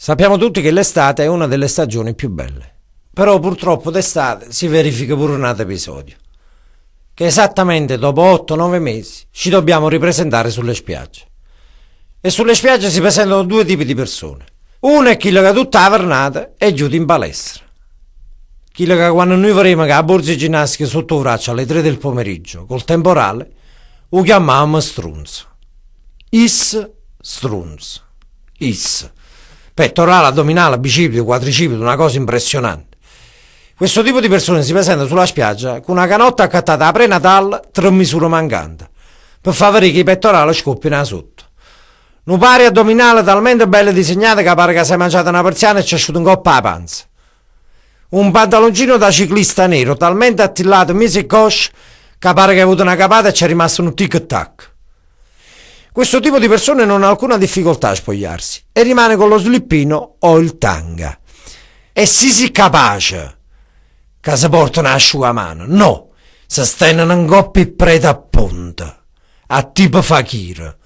Sappiamo tutti che l'estate è una delle stagioni più belle. Però purtroppo d'estate si verifica pure un altro episodio. Che esattamente dopo 8-9 mesi ci dobbiamo ripresentare sulle spiagge. E sulle spiagge si presentano due tipi di persone. Uno è chi che tutta la giornata è giù in palestra. Chi che quando noi faremo che la borsa di ginnastica sotto braccio alle 3 del pomeriggio col temporale lo chiamiamo strunzo. Strunzo. Pettorale, addominale, bicipite, quadricipite, una cosa impressionante. Questo tipo di persone si presenta sulla spiaggia con una canotta accattata a prenatal 3 misure mancanti per far vedere che i pettorali scoppino sotto. Un pari addominale talmente bello disegnato che pare che si è mangiata una persiana e c'è asciutto un coppa alla panza. Un pantaloncino da ciclista nero talmente attillato mise e cosce che pare che ha avuto una capata e c'è rimasto un tic-tac. Questo tipo di persone non ha alcuna difficoltà a spogliarsi e rimane con lo slippino o il tanga. E si capace che si portano asciugamano. No, si stengono in coppie prete a punta, a tipo fakir.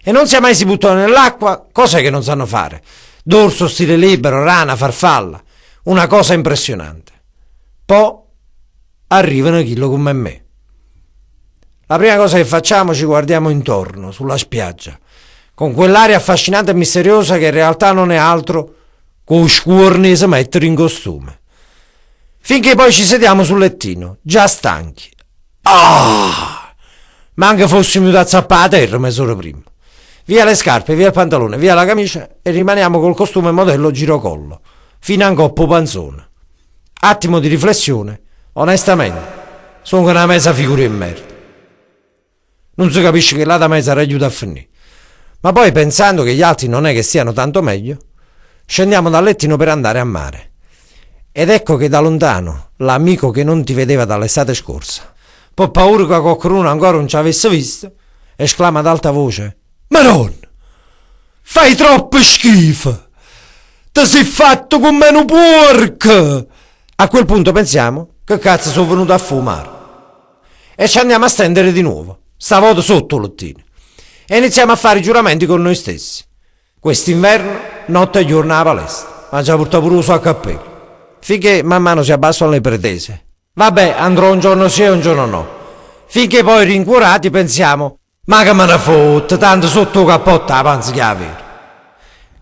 E non sia mai si buttano nell'acqua, cose che non sanno fare. Dorso, stile libero, rana, farfalla. Una cosa impressionante. Poi arrivano chi come me. La prima cosa che facciamo ci guardiamo intorno, sulla spiaggia, con quell'aria affascinante e misteriosa che in realtà non è altro che lo scuorni di mettere in costume. Finché poi ci sediamo sul lettino, già stanchi. Ma anche fossimo da zappare a terra mezz'ora prima. Via le scarpe, via il pantalone, via la camicia e rimaniamo col costume modello girocollo, fino a un coppo panzone. Attimo di riflessione, onestamente, sono una mezza figura in merda. Non si capisce che là da mezza aiuta a finire. Ma poi pensando che gli altri non è che stiano tanto meglio, scendiamo dal lettino per andare a mare. Ed ecco che da lontano l'amico che non ti vedeva dall'estate scorsa, per paura che qualcuno ancora non ci avesse visto, esclama ad alta voce: Madonna, fai troppo schifo! Ti sei fatto come un porco! A quel punto pensiamo che cazzo sono venuto a fumare. E ci andiamo a stendere di nuovo, stavolta sotto il lettino, e iniziamo a fare i giuramenti con noi stessi. Quest'inverno, notte e giorno alla palestra, ma già portato pure uso a cappello. Finché man mano si abbassano le pretese. Vabbè, andrò un giorno sì e un giorno no. Finché poi rincuorati pensiamo: ma che me ne fotte, tanto sotto il cappotto la panza che avere.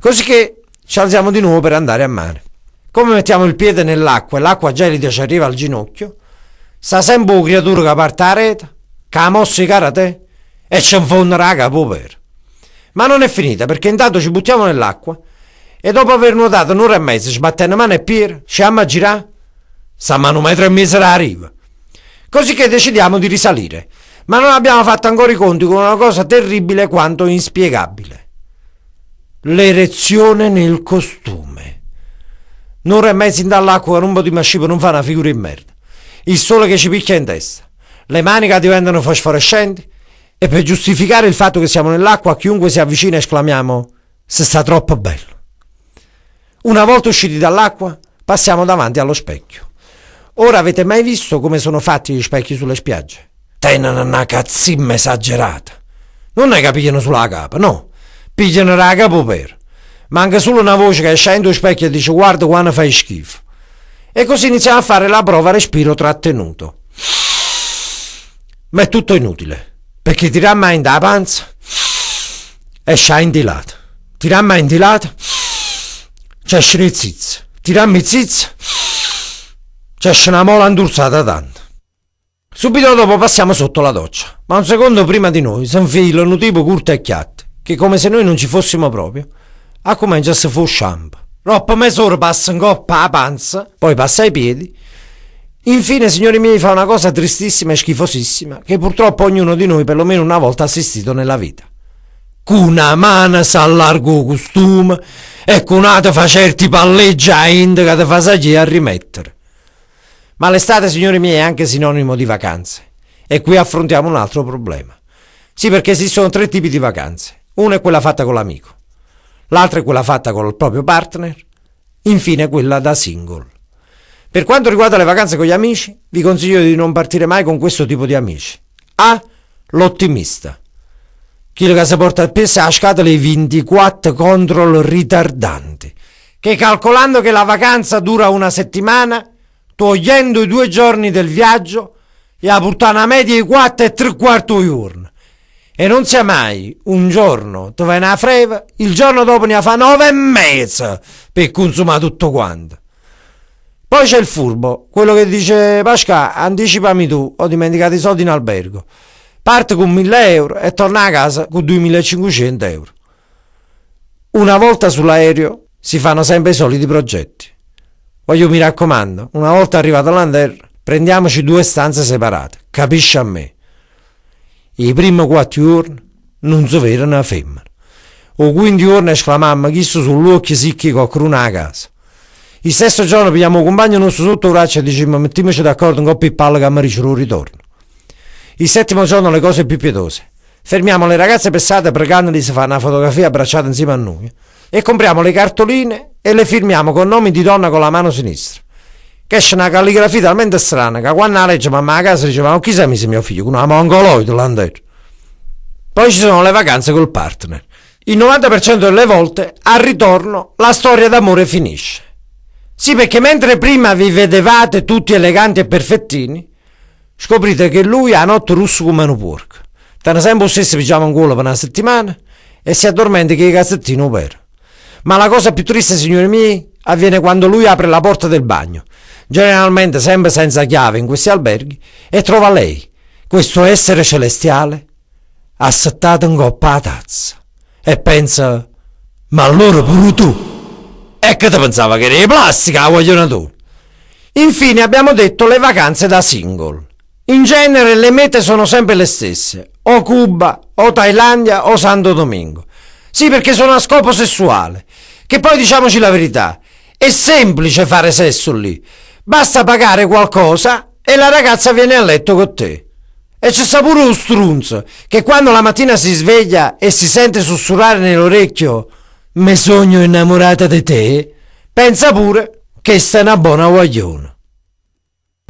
Così che ci alziamo di nuovo per andare a mare. Come mettiamo il piede nell'acqua e l'acqua gelida ci arriva al ginocchio, sta sempre una creatura che parte la rete, che ha mosso i karate e ci infonderà la capo per. Ma non è finita, perché intanto ci buttiamo nell'acqua e dopo aver nuotato un'ora e mezza sbattendo mano e piede, ci a girare, stiamo a 1,5 metri alla riva. Così che decidiamo di risalire, ma non abbiamo fatto ancora i conti con una cosa terribile quanto inspiegabile: l'erezione nel costume. Un'ora e mezza in dall'acqua con un po' di mascipo non fa una figura in merda. Il sole che ci picchia in testa, le maniche diventano fosforescenti e per giustificare il fatto che siamo nell'acqua a chiunque si avvicina esclamiamo: se sta troppo bello. Una volta usciti dall'acqua passiamo davanti allo specchio. Ora avete mai visto come sono fatti gli specchi sulle spiagge? Tenono una cazzimma esagerata. Non è che pigliano sulla capa, no, pigliano la capo per. Manca solo una voce che esce in specchio e dice: guarda quando fai schifo. E così iniziamo a fare la prova a respiro trattenuto. Ma è tutto inutile, perché tirammo in da panza e esce in di lato. Tirammo in di lato, c'è il zizzo. Tirammo il zizzo, c'è una mola andurzata tanto. Subito dopo passiamo sotto la doccia, ma un secondo prima di noi si infilano tipo curte e chiatte, che come se noi non ci fossimo proprio, a comincia a si fa shampoo. Roppa mezz'ora passa in coppa a panza, poi passa ai piedi. Infine, signori miei, fa una cosa tristissima e schifosissima, che purtroppo ognuno di noi perlomeno una volta ha assistito nella vita. Con una mano si allarga il costume e con un'altra fa certi palleggi a indica te fa saggi a rimettere. Ma l'estate, signori miei, è anche sinonimo di vacanze. E qui affrontiamo un altro problema. Sì, perché esistono 3 tipi di vacanze. Una è quella fatta con l'amico, l'altra è quella fatta con il proprio partner, infine quella da single. Per quanto riguarda le vacanze con gli amici, vi consiglio di non partire mai con questo tipo di amici. A. L'ottimista. Chi che si porta a peso a scatola i 24 control ritardanti, che calcolando che la vacanza dura una settimana, togliendo i 2 giorni del viaggio, gli ha portato una media di 4,75 giorni. E non sia mai un giorno dove ne freva, il giorno dopo ne fa 9,5 per consumare tutto quanto. Poi c'è il furbo, quello che dice: Pasca, anticipami tu, ho dimenticato i soldi in albergo. Parte con 1.000 euro e torna a casa con 2.500 euro. Una volta sull'aereo si fanno sempre i soliti progetti. Mi raccomando, una volta arrivato all'Anterra, prendiamoci 2 stanze separate, capisci a me? I primi 4 giorni non si vede una femmina. O 15 giorni esclamammo chi sull'occhio sicchi con cruna a casa. Il stesso giorno pigliamo un compagno nostro sotto il braccio e diciamo: mettiamoci d'accordo un po' più palle che mi ricevo un ritorno. Il 7° giorno le cose più pietose. Fermiamo le ragazze per strada pregandoli se fanno una fotografia abbracciata insieme a noi e compriamo le cartoline e le firmiamo con nomi di donna con la mano sinistra. Che esce una calligrafia talmente strana che quando la legge mamma a casa diceva: ma chi sei mise mio figlio? Con una mongoloide l'Anterra. Poi ci sono le vacanze col partner. Il 90% delle volte al ritorno la storia d'amore finisce. Sì, perché mentre prima vi vedevate tutti eleganti e perfettini, scoprite che lui ha notte russo come un porco. Tiene sempre lo stesso pigiama in culo per una settimana e si addormenta che i cassettini opera. Ma la cosa più triste, signori miei, avviene quando lui apre la porta del bagno, generalmente sempre senza chiave in questi alberghi, e trova lei, questo essere celestiale, assettato in coppa a tazza. E pensa: ma allora pure tu? E che te pensava che eri plastica, la vogliono tu? Infine abbiamo detto le vacanze da single. In genere le mete sono sempre le stesse, o Cuba, o Thailandia, o Santo Domingo. Sì, perché sono a scopo sessuale. Che poi diciamoci la verità, è semplice fare sesso lì. Basta pagare qualcosa e la ragazza viene a letto con te. E c'è sta pure lo strunzo, che quando la mattina si sveglia e si sente sussurrare nell'orecchio: me sogno innamorata di te, pensa pure che sei una buona guagliona.